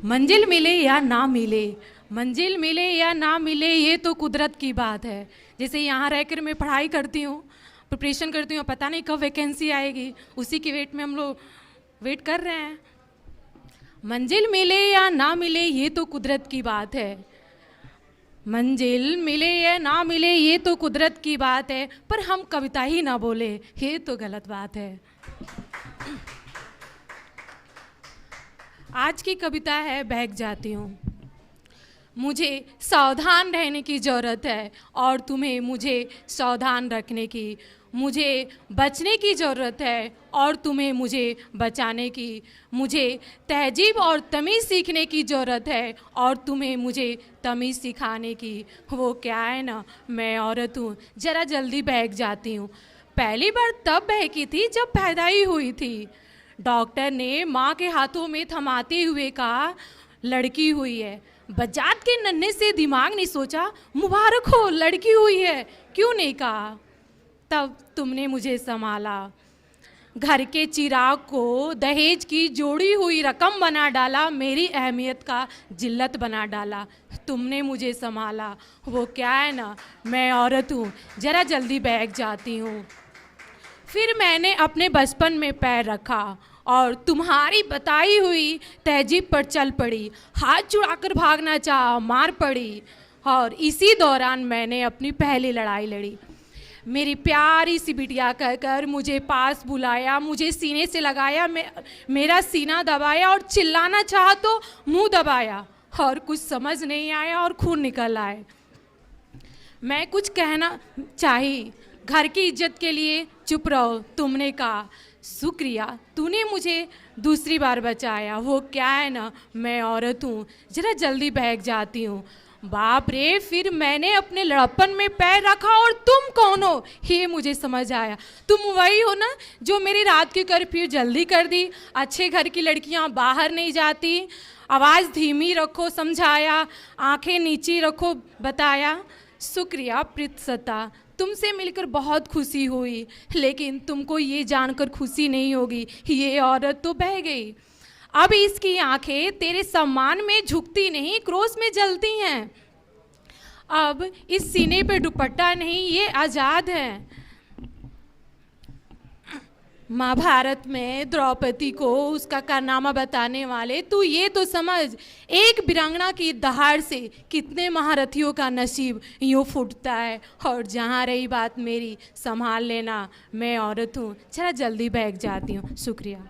मंजिल मिले या ना मिले, मंजिल मिले या ना मिले, ये तो कुदरत की बात है। जैसे यहाँ रहकर मैं पढ़ाई करती हूँ, प्रिपरेशन करती हूँ, पता नहीं कब वैकेंसी आएगी, उसी के वेट में हम लोग वेट कर रहे हैं। मंजिल मिले या ना मिले, ये तो कुदरत की बात है। मंजिल मिले या ना मिले, ये तो कुदरत की बात है, पर हम कविता ही ना बोले, ये तो गलत बात है। आज की कविता है बहक जाती हूँ। मुझे सावधान रहने की ज़रूरत है और तुम्हें मुझे सावधान रखने की। मुझे बचने की ज़रूरत है और तुम्हें मुझे बचाने की। मुझे तहजीब और तमीज़ सीखने की ज़रूरत है और तुम्हें मुझे तमीज़ सिखाने की। वो क्या है ना, मैं औरत हूँ, ज़रा जल्दी बहक जाती हूँ। पहली बार तब बहकी थी जब पैदाई हुई थी। डॉक्टर ने माँ के हाथों में थमाते हुए कहा, लड़की हुई है। बजात के नन्हे से दिमाग ने सोचा, मुबारक हो, लड़की हुई है, क्यों नहीं कहा। तब तुमने मुझे संभाला, घर के चिराग को दहेज की जोड़ी हुई रकम बना डाला, मेरी अहमियत का जिल्लत बना डाला। तुमने मुझे संभाला। वो क्या है ना, मैं औरत हूँ, ज़रा जल्दी बहक जाती हूँ। फिर मैंने अपने बचपन में पैर रखा और तुम्हारी बताई हुई तहजीब पर चल पड़ी। हाथ छुड़ाकर भागना चाहा, मार पड़ी, और इसी दौरान मैंने अपनी पहली लड़ाई लड़ी। मेरी प्यारी सी बिटिया कहकर मुझे पास बुलाया, मुझे सीने से लगाया, मेरा सीना दबाया और चिल्लाना चाहा तो मुंह दबाया, और कुछ समझ नहीं आया और खून निकल आए। मैं कुछ कहना चाही, घर की इज्जत के लिए चुप रहो। तुमने कहा, शुक्रिया, तूने मुझे दूसरी बार बचाया। वो क्या है ना, मैं औरत हूँ, ज़रा जल्दी बहक जाती हूँ। बाप रे, फिर मैंने अपने लड़प्पन में पैर रखा और तुम कौन हो ये मुझे समझ आया। तुम वही हो ना जो मेरी रात की कर्फ्यू जल्दी कर दी। अच्छे घर की लड़कियाँ बाहर नहीं जाती, आवाज़ धीमी रखो समझाया, आंखें नीची रखो बताया। शुक्रिया प्रीतसता, तुमसे मिलकर बहुत खुशी हुई, लेकिन तुमको ये जानकर खुशी नहीं होगी, ये औरत तो बह गई। अब इसकी आंखें तेरे सम्मान में झुकती नहीं, क्रोध में जलती हैं। अब इस सीने पे दुपट्टा नहीं, ये आज़ाद है। महाभारत में द्रौपदी को उसका कारनामा बताने वाले, तू ये तो समझ, एक वीरांगना की दहाड़ से कितने महारथियों का नसीब यूँ फूटता है। और जहाँ रही बात मेरी, संभाल लेना, मैं औरत हूँ, जरा जल्दी बहक जाती हूँ। शुक्रिया।